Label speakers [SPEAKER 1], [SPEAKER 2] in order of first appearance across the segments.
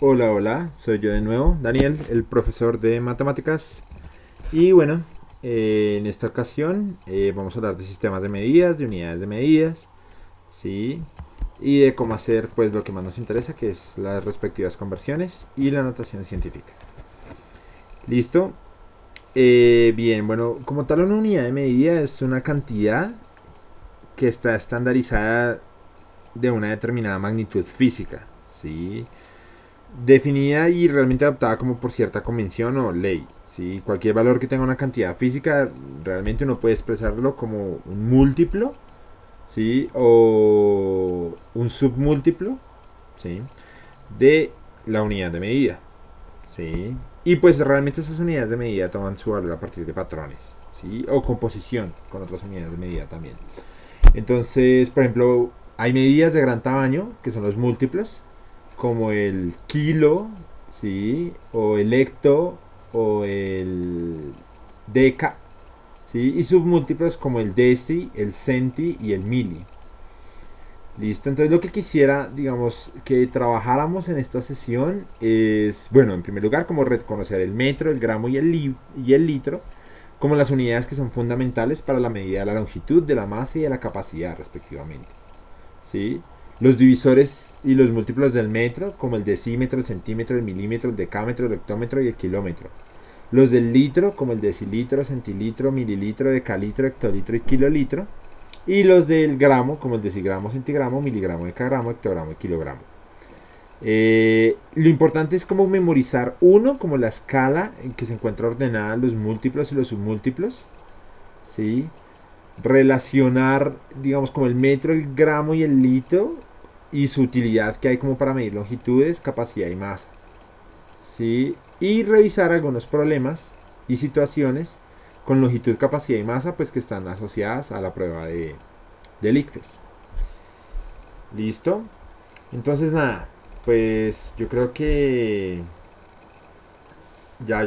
[SPEAKER 1] Hola, hola, soy yo de nuevo, Daniel, el profesor de matemáticas. Y bueno, en esta ocasión vamos a hablar de sistemas de medidas, de unidades de medidas, ¿sí? Y de cómo hacer pues lo que más nos interesa, que es las respectivas conversiones y la notación científica. ¿Listo? Bien, bueno, como tal una unidad de medida es una cantidad que está estandarizada de una determinada magnitud física, ¿sí? Definida y realmente adaptada como por cierta convención o ley. ¿Sí? Cualquier valor que tenga una cantidad física, realmente uno puede expresarlo como un múltiplo, ¿sí? O un submúltiplo, ¿sí? De la unidad de medida. ¿Sí? Y pues realmente esas unidades de medida toman su valor a partir de patrones, ¿sí? O composición con otras unidades de medida también. Entonces, por ejemplo, hay medidas de gran tamaño, que son los múltiplos, como el kilo, ¿sí? O el hecto, o el deca, ¿sí? Y submúltiplos como el deci, el centi y el mili. Listo, entonces lo que quisiera, digamos, que trabajáramos en esta sesión es, bueno, en primer lugar, como reconocer el metro, el gramo y el litro como las unidades que son fundamentales para la medida de la longitud, de la masa y de la capacidad, respectivamente. ¿Sí? Los divisores y los múltiplos del metro, como el decímetro, el centímetro, el milímetro, el decámetro, el hectómetro y el kilómetro. Los del litro, como el decilitro, centilitro, mililitro, decalitro, hectolitro y kilolitro. Y los del gramo, como el decigramo, centigramo, miligramo, decagramo, hectogramo y kilogramo. Lo importante es como memorizar uno, como la escala en que se encuentra ordenada los múltiplos y los submúltiplos. ¿Sí? Relacionar, digamos, como el metro, el gramo y el litro y su utilidad que hay como para medir longitudes, capacidad y masa. ¿Sí? Y revisar algunos problemas y situaciones con longitud, capacidad y masa, pues que están asociadas a la prueba del ICFES. ¿Listo? Entonces nada, pues yo creo que ya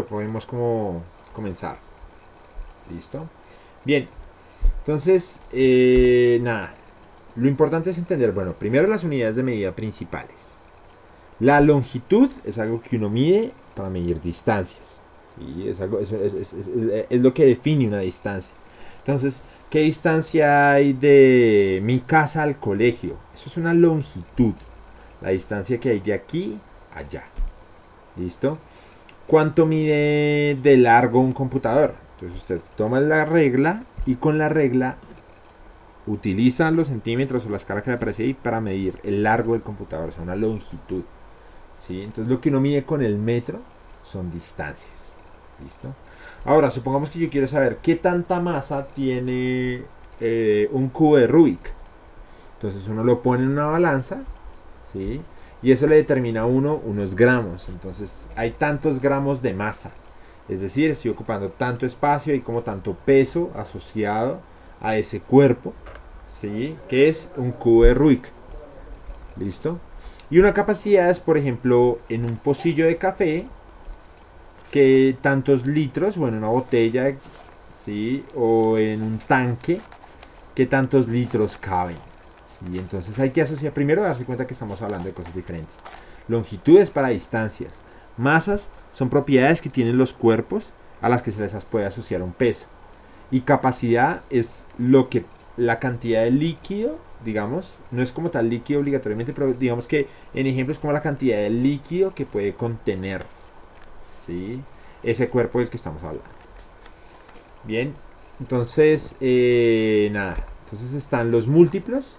[SPEAKER 1] podemos como comenzar. ¿Listo? Bien, entonces, nada, lo importante es entender, bueno, primero las unidades de medida principales. La longitud es algo que uno mide para medir distancias. ¿Sí? Es lo que define una distancia. Entonces, ¿qué distancia hay de mi casa al colegio? Eso es una longitud. La distancia que hay de aquí a allá. ¿Listo? ¿Cuánto mide de largo un computador? Entonces usted toma la regla y con la regla utiliza los centímetros o la escala que le aparece ahí para medir el largo del computador, o sea, una longitud. ¿Sí? Entonces lo que uno mide con el metro son distancias. ¿Listo? Ahora, supongamos que yo quiero saber qué tanta masa tiene un cubo de Rubik. Entonces uno lo pone en una balanza, ¿sí? Y eso le determina a uno unos gramos. Entonces hay tantos gramos de masa. Es decir, estoy ocupando tanto espacio y como tanto peso asociado a ese cuerpo, ¿sí? Que es un cubo de Rubik. ¿Listo? Y una capacidad es, por ejemplo, en un pocillo de café, que tantos litros, o en una botella, ¿sí? O en un tanque, que tantos litros caben. ¿Sí? Entonces hay que asociar, primero darse cuenta que estamos hablando de cosas diferentes. Longitudes para distancias. Masas son propiedades que tienen los cuerpos a las que se les puede asociar un peso. Y capacidad es lo que la cantidad de líquido, digamos, no es como tal líquido obligatoriamente, pero digamos que en ejemplo es como la cantidad de líquido que puede contener, ¿sí? Ese cuerpo del que estamos hablando. Bien, entonces, nada, entonces están los múltiplos.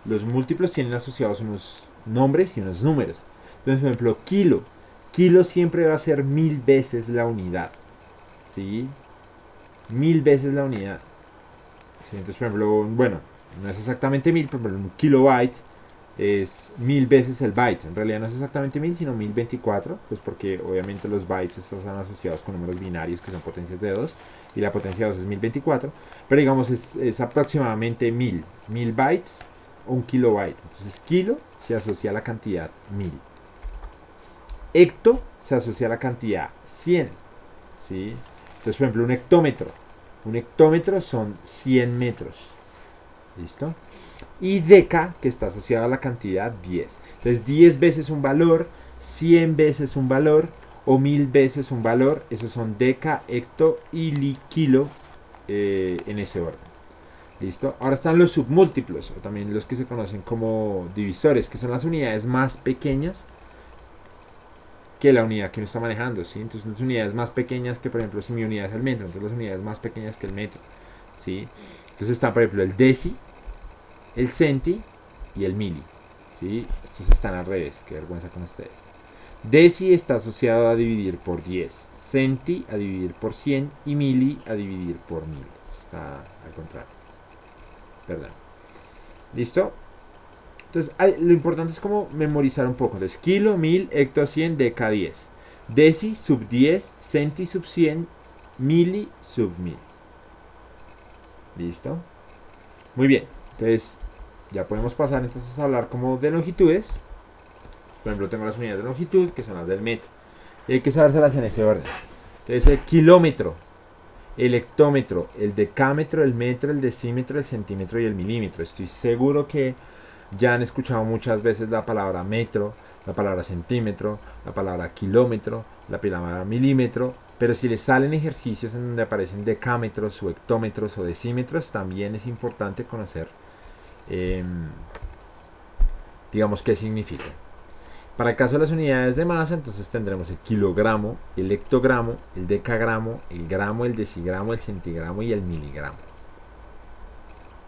[SPEAKER 1] Los múltiplos tienen asociados unos nombres y unos números. Entonces, por ejemplo, kilo. Kilo siempre va a ser 1000 veces la unidad, ¿sí? 1000 veces la unidad. Sí, entonces, por ejemplo, bueno, no es exactamente 1000, pero un kilobyte es 1000 veces el byte. En realidad no es exactamente 1000, sino 1024, pues porque obviamente los bytes están asociados con números binarios que son potencias de 2 y la potencia de 2 es 1024, pero digamos es aproximadamente 1000 bytes o un kilobyte. Entonces, kilo se asocia a la cantidad 1000. Hecto se asocia a la cantidad 100, ¿sí? Entonces, por ejemplo, un hectómetro. Un hectómetro son 100 metros. ¿Listo? Y deca, que está asociado a la cantidad 10. Entonces 10 veces un valor 100 veces un valor o 1000 veces un valor. Esos son deca, hecto y kilo en ese orden. ¿Listo? Ahora están los submúltiplos, o también los que se conocen como divisores, que son las unidades más pequeñas que la unidad que uno está manejando, ¿sí? Entonces las unidades más pequeñas que, por ejemplo, si mi unidad es el metro, entonces las unidades más pequeñas que el metro, ¿sí? Entonces están, por ejemplo, el deci, el centi y el mili, ¿sí? Estos están al revés, qué vergüenza con ustedes. Deci está asociado a dividir por 10, centi a dividir por 100 y mili a dividir por 1000. Eso está al contrario. ¿Verdad? ¿Listo? Entonces, lo importante es como memorizar un poco. Entonces, kilo, 1000, hecto, 100, deca, 10. Deci, sub 10, centi, sub 100, mili, sub 1000. ¿Listo? Muy bien. Entonces, ya podemos pasar entonces a hablar como de longitudes. Por ejemplo, tengo las unidades de longitud, que son las del metro. Y hay que sabérselas en ese orden. Entonces, el kilómetro, el hectómetro, el decámetro, el metro, el decímetro, el centímetro y el milímetro. Estoy seguro que ya han escuchado muchas veces la palabra metro, la palabra centímetro, la palabra kilómetro, la palabra milímetro, pero si les salen ejercicios en donde aparecen decámetros o hectómetros o decímetros, también es importante conocer, digamos, qué significa. Para el caso de las unidades de masa, entonces tendremos el kilogramo, el hectogramo, el decagramo, el gramo, el decigramo, el centigramo y el miligramo.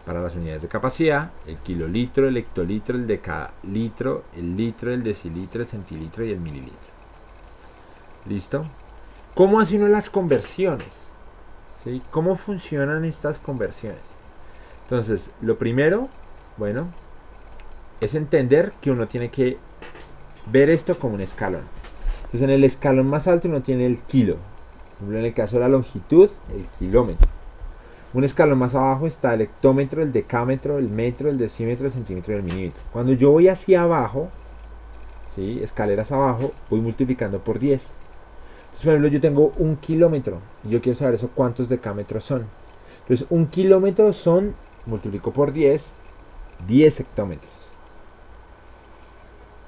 [SPEAKER 1] Para las unidades de capacidad, el kilolitro, el hectolitro, el decalitro, el litro, el decilitro, el centilitro y el mililitro. ¿Listo? ¿Cómo hace uno las conversiones? ¿Sí? ¿Cómo funcionan estas conversiones? Entonces, lo primero, bueno, es entender que uno tiene que ver esto como un escalón. Entonces, en el escalón más alto uno tiene el kilo. Por ejemplo, en el caso de la longitud, el kilómetro. Un escalón más abajo está el hectómetro, el decámetro, el metro, el decímetro, el centímetro y el milímetro. Cuando yo voy hacia abajo, ¿sí? Escaleras abajo, voy multiplicando por 10. Entonces, por ejemplo, yo tengo un kilómetro y yo quiero saber eso cuántos decámetros son. Entonces, un kilómetro son, multiplico por 10 hectómetros.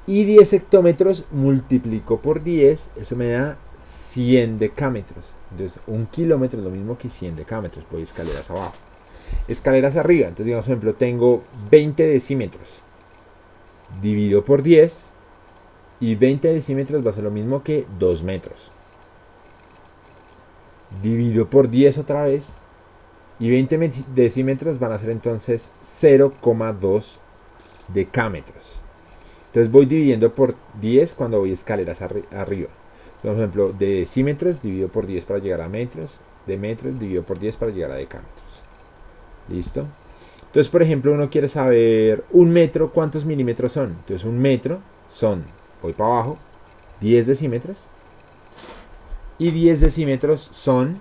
[SPEAKER 1] Y 10 hectómetros multiplico por 10, eso me da 100 decámetros. Entonces, un kilómetro es lo mismo que 100 decámetros. Voy escaleras abajo. Escaleras arriba. Entonces, digamos, por ejemplo, tengo 20 decímetros. Divido por 10. Y 20 decímetros va a ser lo mismo que 2 metros. Divido por 10 otra vez. Y 20 decímetros van a ser entonces 0,2 decámetros. Entonces voy dividiendo por 10 cuando voy escaleras arriba. Por ejemplo, de decímetros divido por 10 para llegar a metros. De metros divido por 10 para llegar a decámetros. ¿Listo? Entonces, por ejemplo, uno quiere saber un metro, ¿cuántos milímetros son? Entonces, un metro son, voy para abajo, 10 decímetros. Y 10 decímetros son,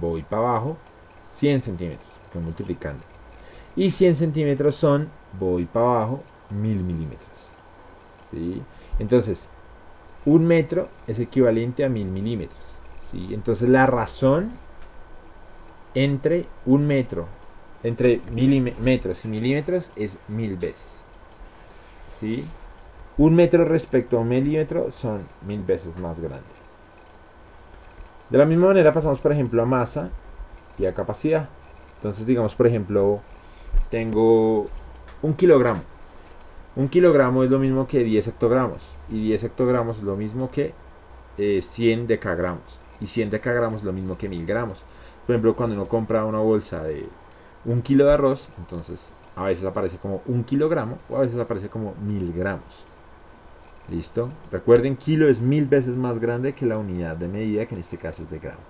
[SPEAKER 1] voy para abajo, 100 centímetros. Estoy multiplicando. Y 100 centímetros son, voy para abajo, 1000 milímetros. ¿Sí? Entonces, un metro es equivalente a 1000 milímetros. ¿Sí? Entonces la razón entre un metro, entre metros y milímetros es 1000 veces. ¿Sí? Un metro respecto a un milímetro son 1000 veces más grande. De la misma manera pasamos, por ejemplo, a masa y a capacidad. Entonces, digamos, por ejemplo, tengo un kilogramo. Un kilogramo es lo mismo que 10 hectogramos. Y 10 hectogramos es lo mismo que 100 decagramos. Y 100 decagramos es lo mismo que 1000 gramos. Por ejemplo, cuando uno compra una bolsa de 1 kilo de arroz, entonces a veces aparece como 1 kilogramo o a veces aparece como 1000 gramos. ¿Listo? Recuerden, kilo es 1000 veces más grande que la unidad de medida, que en este caso es de gramo.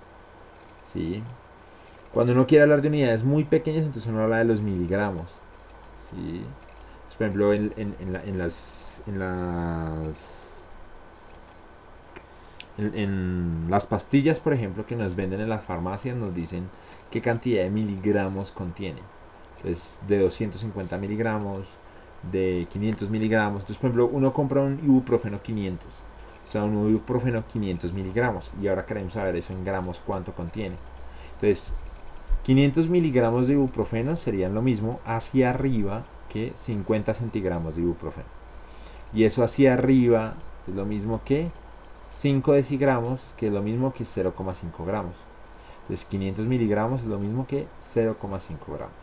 [SPEAKER 1] ¿Sí? Cuando uno quiere hablar de unidades muy pequeñas, entonces uno habla de los miligramos. ¿Sí? Por ejemplo, en las pastillas, por ejemplo, que nos venden en las farmacias, nos dicen qué cantidad de miligramos contiene. Entonces, de 250 miligramos, de 500 miligramos. Entonces, por ejemplo, uno compra un ibuprofeno 500. O sea, un ibuprofeno 500 miligramos. Y ahora queremos saber eso en gramos cuánto contiene. Entonces, 500 miligramos de ibuprofeno serían lo mismo hacia arriba que 50 centigramos de ibuprofeno. Y eso hacia arriba es lo mismo que 5 decigramos, que es lo mismo que 0,5 gramos. Entonces 500 miligramos es lo mismo que 0,5 gramos.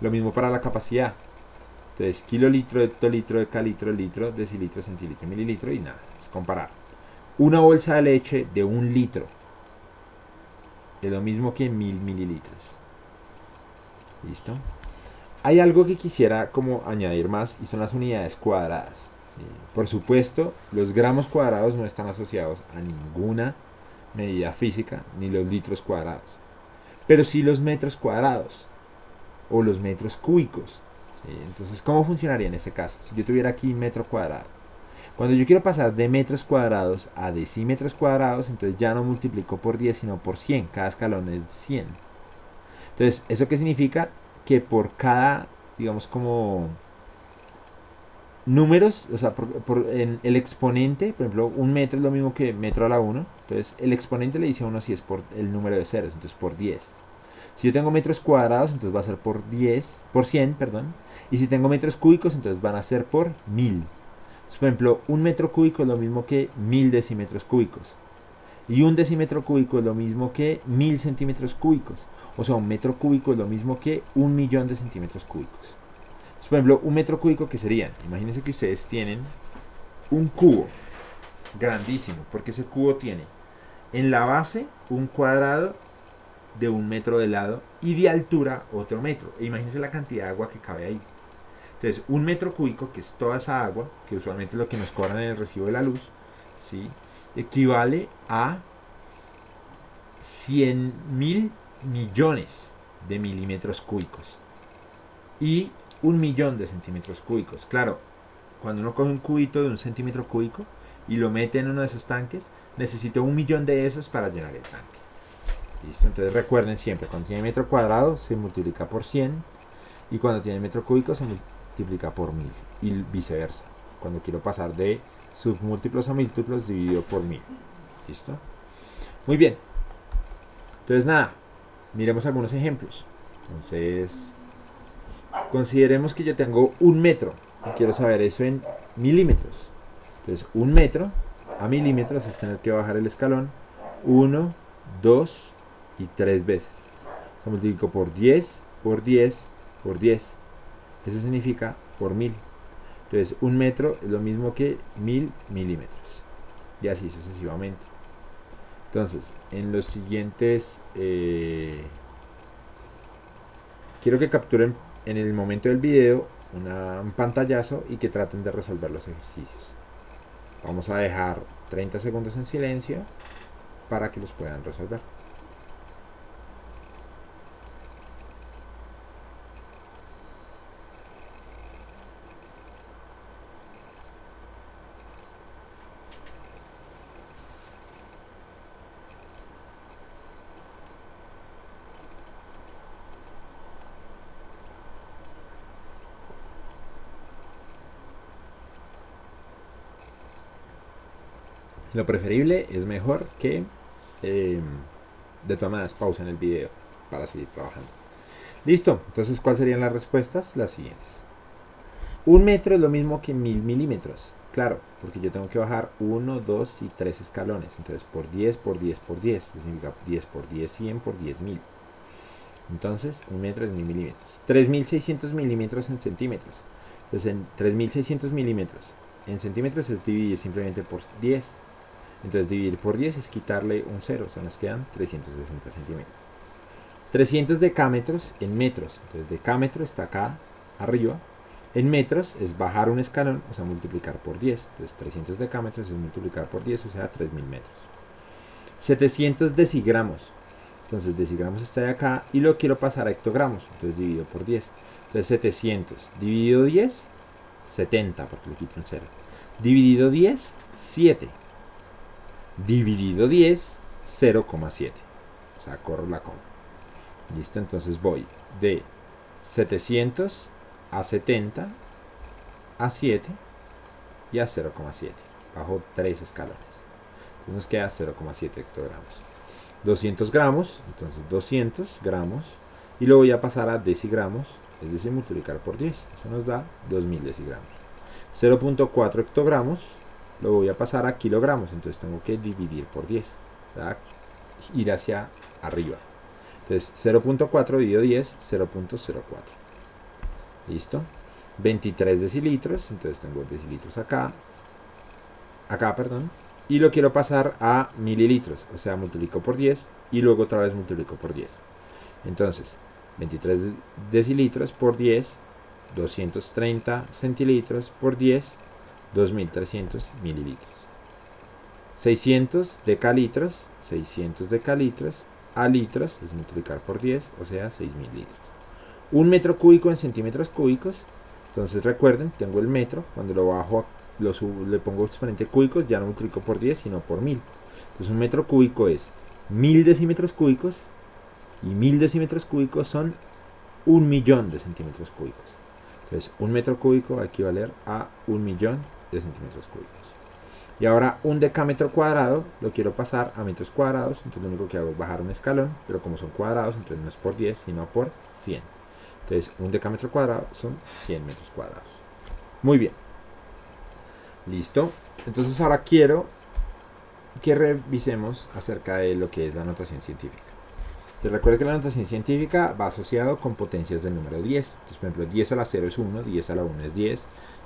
[SPEAKER 1] Lo mismo para la capacidad. Entonces kilolitro, hectolitro, decalitro, litro, decilitro, centilitro, mililitro y nada, es comparar. Una bolsa de leche de 1 litro es lo mismo que 1000 mililitros. ¿Listo? Hay algo que quisiera como añadir más y son las unidades cuadradas. ¿Sí? Por supuesto, los gramos cuadrados no están asociados a ninguna medida física ni los litros cuadrados, pero sí los metros cuadrados o los metros cúbicos. ¿Sí? Entonces, ¿cómo funcionaría en ese caso? Si yo tuviera aquí metro cuadrado, cuando yo quiero pasar de metros cuadrados a decímetros cuadrados, entonces ya no multiplico por 10 sino por 100, cada escalón es 100. Entonces, ¿eso qué significa? Que por cada, digamos, como números, o sea, en el exponente, por ejemplo, 1 metro es lo mismo que metro a la 1, entonces el exponente le dice a uno si es por el número de ceros, entonces por 10. Si yo tengo metros cuadrados, entonces va a ser por 10, por 100, perdón, y si tengo metros cúbicos, entonces van a ser por 1000. Entonces, por ejemplo, 1 metro cúbico es lo mismo que 1000 decímetros cúbicos, y 1 decímetro cúbico es lo mismo que 1000 centímetros cúbicos. O sea, 1 metro cúbico es lo mismo que 1.000.000 de centímetros cúbicos. Entonces, por ejemplo, 1 metro cúbico, ¿qué serían? Imagínense que ustedes tienen un cubo grandísimo, porque ese cubo tiene en la base un cuadrado de 1 metro de lado y de altura otro metro. E imagínense la cantidad de agua que cabe ahí. Entonces, 1 metro cúbico, que es toda esa agua, que usualmente es lo que nos cobran en el recibo de la luz, ¿sí? Equivale a 100.000 millones de milímetros cúbicos y 1.000.000 de centímetros cúbicos. Claro, cuando uno coge un cubito de 1 centímetro cúbico y lo mete en uno de esos tanques, necesito 1.000.000 de esos para llenar el tanque. ¿Listo? Entonces recuerden siempre, cuando tiene metro cuadrado se multiplica por 100 y cuando tiene metro cúbico se multiplica por 1000 y viceversa. Cuando quiero pasar de submúltiplos a múltiplos, dividido por 1000. ¿Listo? Muy bien. Entonces nada, miremos algunos ejemplos. Entonces, consideremos que yo tengo 1 metro y quiero saber eso en milímetros. Entonces, 1 metro a milímetros es tener que bajar el escalón 1, 2 y 3 veces. Se multiplico por 10, por 10, por 10. Eso significa por 1000. Entonces, 1 metro es lo mismo que 1000 milímetros. Y así sucesivamente. Entonces, en los siguientes, quiero que capturen en el momento del video un pantallazo y que traten de resolver los ejercicios. Vamos a dejar 30 segundos en silencio para que los puedan resolver. Lo preferible es mejor que de todas maneras pausen el video para seguir trabajando. Listo, entonces ¿cuáles serían las respuestas? Las siguientes. 1 metro es lo mismo que 1000 milímetros. Claro, porque yo tengo que bajar 1, 2 y 3 escalones. Entonces por 10, por 10, por 10. Significa 10 por 10, 100 por 10.000. Entonces 1 metro es 1000 milímetros. 3600 milímetros en centímetros. Entonces en 3600 milímetros en centímetros es dividir simplemente por 10. Entonces dividir por 10 es quitarle un 0, o sea, nos quedan 360 centímetros. 300 decámetros en metros, entonces decámetro está acá arriba. En metros es bajar un escalón, o sea, multiplicar por 10. Entonces 300 decámetros es multiplicar por 10, o sea, 3000 metros. 700 decigramos, entonces decigramos está de acá y lo quiero pasar a hectogramos, entonces divido por 10. Entonces 700 dividido 10, 70, porque le quito un 0. Dividido 10, 7. Dividido 10, 0,7. O sea, corro la coma. Listo, entonces voy de 700 a 70 a 7 y a 0,7. Bajo 3 escalones. Entonces nos queda 0,7 hectogramos. 200 gramos, entonces 200 gramos. Y lo voy a pasar a decigramos, es decir, multiplicar por 10. Eso nos da 2000 decigramos. 0,4 hectogramos lo voy a pasar a kilogramos, entonces tengo que dividir por 10, o sea, ir hacia arriba. Entonces 0.4 dividido 10, 0.04. Listo. 23 decilitros, entonces tengo decilitros acá, perdón, y lo quiero pasar a mililitros, o sea, multiplico por 10 y luego otra vez multiplico por 10. Entonces, 23 decilitros por 10, 230 centilitros por 10, 2300 mililitros. 600 decalitros a litros es multiplicar por 10, o sea, 6000 litros. 1 metro cúbico en centímetros cúbicos. Entonces recuerden, tengo el metro, cuando lo bajo, le pongo exponente cúbicos, ya no multiplico por 10, sino por 1000. Entonces un metro cúbico es 1000 decímetros cúbicos, y 1000 decímetros cúbicos son 1.000.000 de centímetros cúbicos. Entonces un metro cúbico va a equivaler a 1.000.000 de centímetros cúbicos. Y ahora un decámetro cuadrado lo quiero pasar a metros cuadrados, entonces lo único que hago es bajar un escalón, pero como son cuadrados, entonces no es por 10, sino por 100. Entonces un decámetro cuadrado son 100 metros cuadrados. Muy bien. Listo. Entonces ahora quiero que revisemos acerca de lo que es la notación científica. Te recuerdo que la notación científica va asociado con potencias del número 10. Entonces, por ejemplo, 10 a la 0 es 1, 10 a la 1 es 10,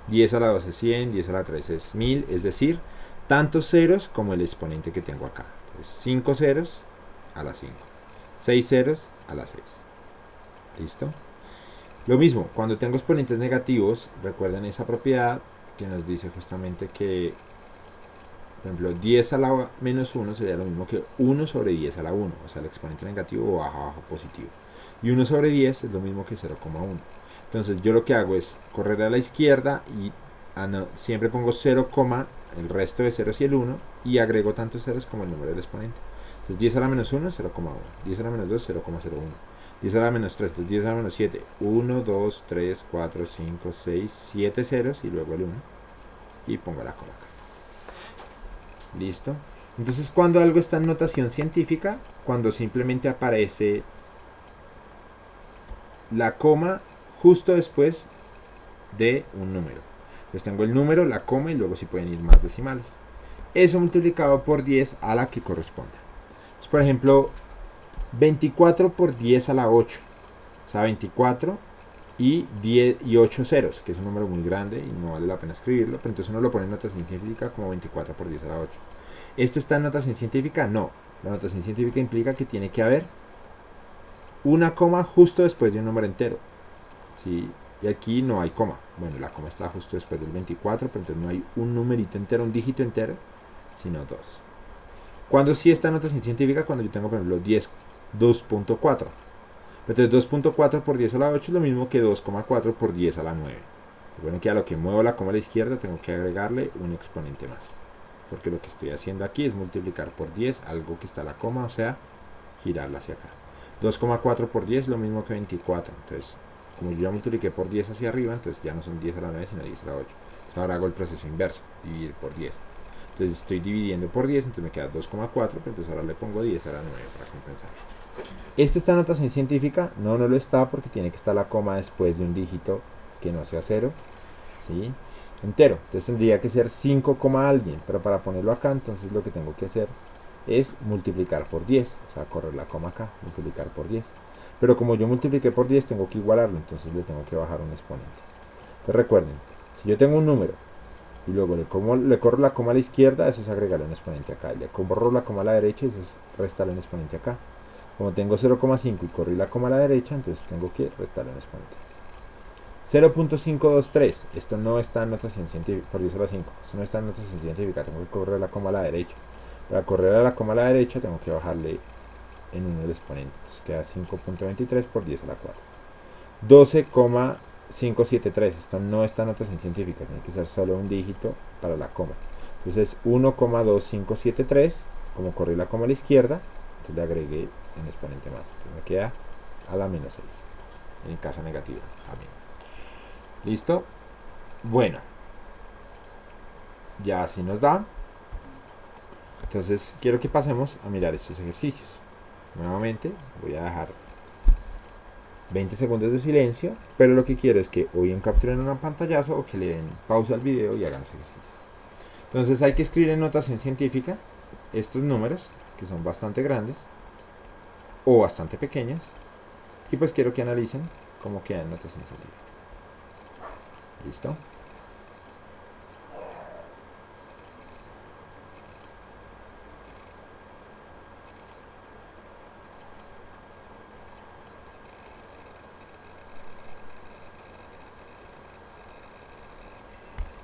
[SPEAKER 1] 10 a la 2 es 100, 10 a la 3 es 1000, es decir, tantos ceros como el exponente que tengo acá. Entonces, 5 ceros a la 5, 6 ceros a la 6. ¿Listo? Lo mismo, cuando tengo exponentes negativos, recuerden esa propiedad que nos dice justamente que, por ejemplo, 10 a la menos 1 sería lo mismo que 1 sobre 10 a la 1, o sea, el exponente negativo baja abajo positivo. Y 1 sobre 10 es lo mismo que 0,1. Entonces yo lo que hago es correr a la izquierda y siempre pongo 0, el resto de ceros y el 1, y agrego tantos ceros como el número del exponente. Entonces 10 a la menos 1, 0,1. 10 a la menos 2, 0,01. 10 a la menos 3, 10 a la menos 7, 1, 2, 3, 4, 5, 6, 7 ceros y luego el 1. Y pongo la coma acá. ¿Listo? Entonces cuando algo está en notación científica, cuando simplemente aparece la coma justo después de un número. Entonces tengo el número, la coma y luego si pueden ir más decimales. Eso multiplicado por 10 a la que corresponda. Entonces, por ejemplo, 24 por 10 a la 8. O sea, 24 y 10 y 8 ceros, que es un número muy grande y no vale la pena escribirlo, pero entonces uno lo pone en notación científica como 24 por 10 a la 8. ¿Esto está en notación científica? No. La notación científica implica que tiene que haber una coma justo después de un número entero. ¿Sí? Y aquí no hay coma. Bueno, la coma está justo después del 24, pero entonces no hay un numerito entero, un dígito entero, sino 2. ¿Cuándo sí está en notación científica? Cuando yo tengo, por ejemplo, 2.4. Entonces 2.4 por 10 a la 8 es lo mismo que 2,4 por 10 a la 9. Recuerden que a lo que muevo la coma a la izquierda tengo que agregarle un exponente más. Porque lo que estoy haciendo aquí es multiplicar por 10 algo que está a la coma, o sea, girarla hacia acá. 2,4 por 10 es lo mismo que 24. Entonces, como yo ya multipliqué por 10 hacia arriba, entonces ya no son 10 a la 9, sino 10 a la 8. Entonces ahora hago el proceso inverso, dividir por 10. Entonces estoy dividiendo por 10, entonces me queda 2,4, pero entonces ahora le pongo 10 a la 9 para compensar. ¿Esta está en notación científica? No, no lo está porque tiene que estar la coma después de un dígito que no sea 0. ¿Sí? Entero. Entonces tendría que ser 5, alguien. Pero para ponerlo acá, entonces lo que tengo que hacer es multiplicar por 10. O sea, correr la coma acá, multiplicar por 10. Pero como yo multipliqué por 10, tengo que igualarlo. Entonces le tengo que bajar un exponente. Entonces recuerden, si yo tengo un número y luego le corro la coma a la izquierda, eso es agregarle un exponente acá. Le corro la coma a la derecha, eso es restarle un exponente acá. Como tengo 0,5 y corrí la coma a la derecha, entonces tengo que restarle un exponente. 0.523, esto no está en notación científica, por 10 a la 5, esto no está en notación científica, tengo que correr la coma a la derecha. Para correr a la coma a la derecha tengo que bajarle en uno el exponente, entonces queda 5.23 por 10 a la 4. 12,573, esto no está en notación científica, tiene que ser solo un dígito para la coma. Entonces 1,2573, como corrí la coma a la izquierda, entonces le agregué un exponente más, entonces me queda a la menos 6, en el caso negativo. Amén. ¿Listo? Bueno, ya así nos da. Entonces quiero que pasemos a mirar estos ejercicios. Nuevamente voy a dejar 20 segundos de silencio, pero lo que quiero es que o bien capturen un pantallazo o que le den pausa al video y hagan los ejercicios. Entonces hay que escribir en notación científica estos números, que son bastante grandes o bastante pequeños, y pues quiero que analicen cómo queda en notación científica. ¿Listo?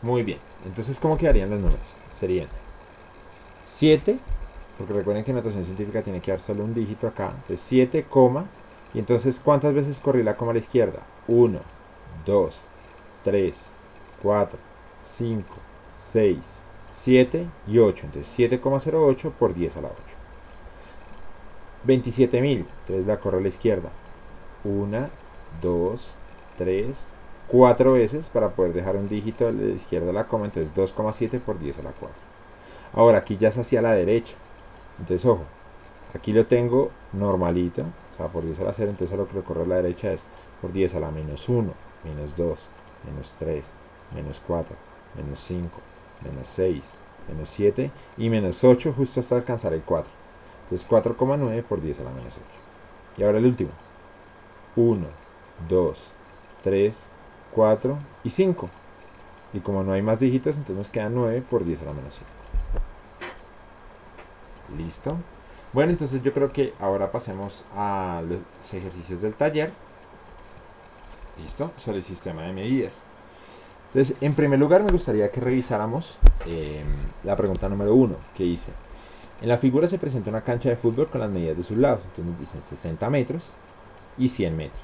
[SPEAKER 1] Muy bien. Entonces, ¿cómo quedarían los números? Serían 7, porque recuerden que en notación científica tiene que dar solo un dígito acá. Entonces 7, y entonces ¿cuántas veces corrí la coma a la izquierda? 1, 2, 3, 4, 5, 6, 7 y 8. Entonces 7,08 por 10 a la 8. 27.000. Entonces la corro a la izquierda. 1, 2, 3, 4 veces para poder dejar un dígito a la izquierda de la coma. Entonces 2,7 por 10 a la 4. Ahora aquí ya es hacia la derecha. Entonces ojo, aquí lo tengo normalito, o sea, por 10 a la 0. Entonces lo que le corre a la derecha es por 10 a la menos 1, menos 2, menos 3, menos 4, menos 5, menos 6, menos 7 y menos 8 justo hasta alcanzar el 4. Entonces 4,9 por 10 a la menos 8. Y ahora el último. 1, 2, 3, 4 y 5. Y como no hay más dígitos, entonces nos queda 9 por 10 a la menos 5. Listo. Bueno, entonces yo creo que ahora pasemos a los ejercicios del taller. Listo, sobre el sistema de medidas. Entonces, en primer lugar me gustaría que revisáramos la pregunta número 1, que dice: en la figura se presenta una cancha de fútbol con las medidas de sus lados. Entonces nos dicen 60 metros y 100 metros.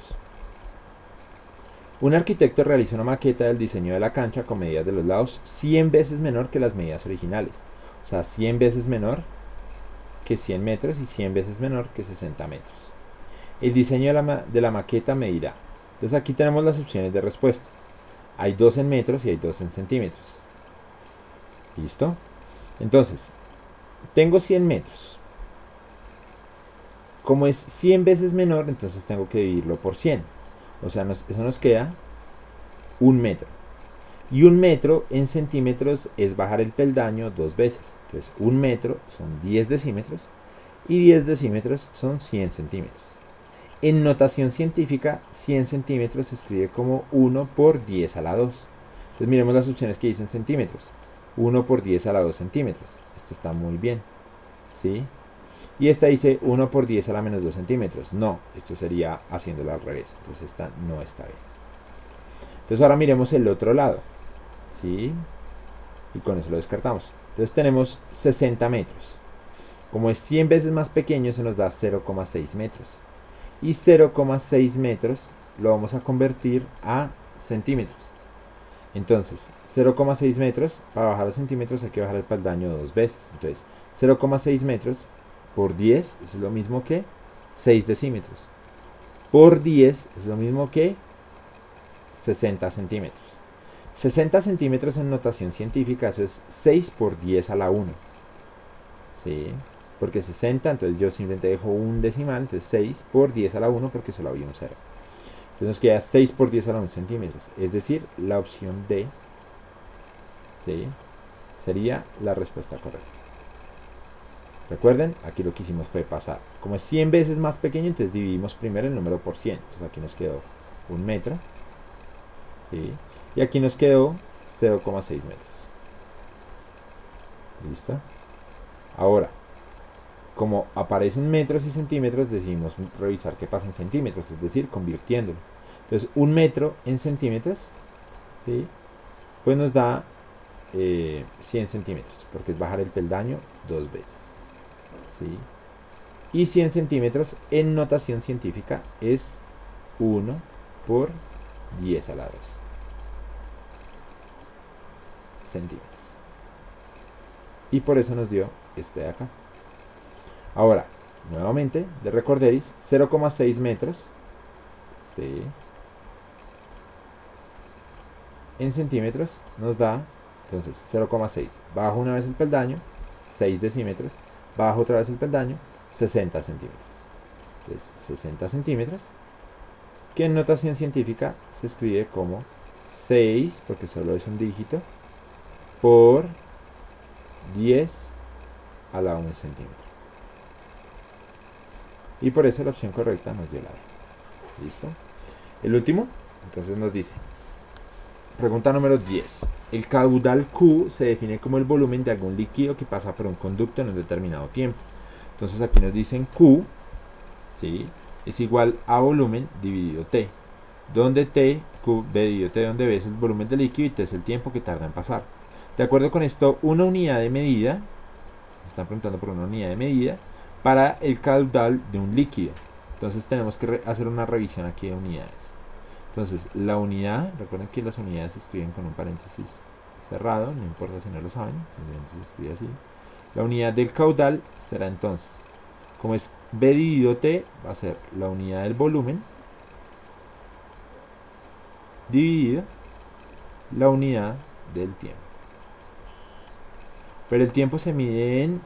[SPEAKER 1] Un arquitecto realiza una maqueta del diseño de la cancha con medidas de los lados 100 veces menor que las medidas originales. O sea, 100 veces menor que 100 metros y 100 veces menor que 60 metros. El diseño de la maqueta medirá. Entonces aquí tenemos las opciones de respuesta. Hay 2 en metros y hay 2 en centímetros. ¿Listo? Entonces, tengo 100 metros. Como es 100 veces menor, entonces tengo que dividirlo por 100. O sea, eso nos queda 1 metro. Y 1 metro en centímetros es bajar el peldaño 2 veces. Entonces 1 metro son 10 decímetros y 10 decímetros son 100 centímetros. En notación científica, 100 centímetros se escribe como 1 por 10 a la 2. Entonces miremos las opciones que dicen centímetros. 1 por 10 a la 2 centímetros. Esto está muy bien. ¿Sí? Y esta dice 1 por 10 a la menos 2 centímetros. No, esto sería haciéndolo al revés. Entonces esta no está bien. Entonces ahora miremos el otro lado. ¿Sí? Y con eso lo descartamos. Entonces tenemos 60 metros. Como es 100 veces más pequeño, se nos da 0,6 metros. Y 0,6 metros lo vamos a convertir a centímetros. Entonces, 0,6 metros, para bajar a centímetros hay que bajar el peldaño 2 veces. Entonces, 0,6 metros por 10 es lo mismo que 6 decímetros. Por 10 es lo mismo que 60 centímetros. 60 centímetros en notación científica, eso es 6 por 10 a la 1. ¿Sí? Porque 60, entonces yo simplemente dejo un decimal, entonces 6 por 10 a la 1 porque solo había un 0. Entonces nos queda 6 por 10 a la 1 centímetros. Es decir, la opción D, ¿sí?, sería la respuesta correcta. Recuerden, aquí lo que hicimos fue pasar. Como es 100 veces más pequeño, entonces dividimos primero el número por 100. Entonces aquí nos quedó 1 metro. ¿Sí? Y aquí nos quedó 0,6 metros. ¿Listo? Ahora, como aparecen metros y centímetros, decidimos revisar qué pasa en centímetros, es decir, convirtiéndolo. Entonces, 1 metro en centímetros, ¿sí?, pues nos da 100 centímetros, porque es bajar el peldaño 2 veces. ¿Sí? Y 100 centímetros en notación científica es 1 por 10 a la 2 centímetros. Y por eso nos dio este de acá. Ahora, nuevamente, le recordéis, 0,6 metros, ¿sí?, en centímetros nos da, entonces, 0,6. Bajo una vez el peldaño, 6 decímetros. Bajo otra vez el peldaño, 60 centímetros. Entonces, 60 centímetros, que en notación científica se escribe como 6, porque solo es un dígito, por 10 a la 1 centímetro. Y por eso la opción correcta nos dio la D. ¿Listo? El último, entonces nos dice, pregunta número 10. El caudal Q se define como el volumen de algún líquido que pasa por un conducto en un determinado tiempo. Entonces aquí nos dicen Q, ¿sí?, es igual a volumen dividido T, donde T, Q, B dividido T, donde B es el volumen del líquido y T es el tiempo que tarda en pasar. De acuerdo con esto, una unidad de medida, me están preguntando por una unidad de medida, para el caudal de un líquido. Entonces tenemos que hacer una revisión aquí de unidades. Entonces la unidad, recuerden que las unidades se escriben con un paréntesis cerrado, no importa si no lo saben, simplemente se escribe así. La unidad del caudal será entonces, como es B dividido T, va a ser la unidad del volumen dividido la unidad del tiempo. Pero el tiempo se mide en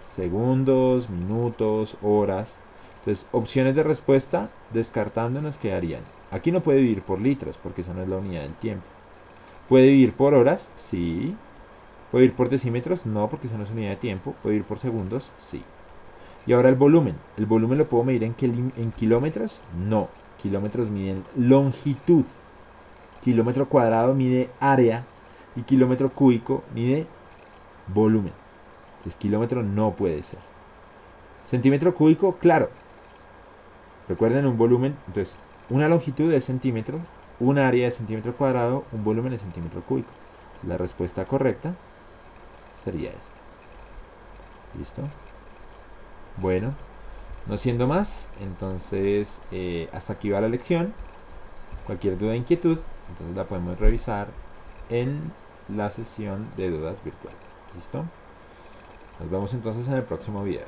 [SPEAKER 1] segundos, minutos, horas. Entonces, opciones de respuesta, descartando, nos quedarían. Aquí no puede dividir por litros, porque esa no es la unidad del tiempo. ¿Puede dividir por horas? Sí. ¿Puede ir por decímetros? No, porque esa no es unidad de tiempo. ¿Puede ir por segundos? Sí. Y ahora el volumen. ¿El volumen lo puedo medir en kilómetros? No. Kilómetros miden longitud. Kilómetro cuadrado mide área. Y kilómetro cúbico mide volumen. Entonces kilómetro no puede ser. Centímetro cúbico, claro. Recuerden un volumen. Entonces, una longitud es centímetro. Un área de centímetro cuadrado. Un volumen de centímetro cúbico. La respuesta correcta sería esta. ¿Listo? Bueno, no siendo más, entonces hasta aquí va la lección. Cualquier duda o inquietud, entonces la podemos revisar en la sesión de dudas virtual. ¿Listo? Nos vemos entonces en el próximo video.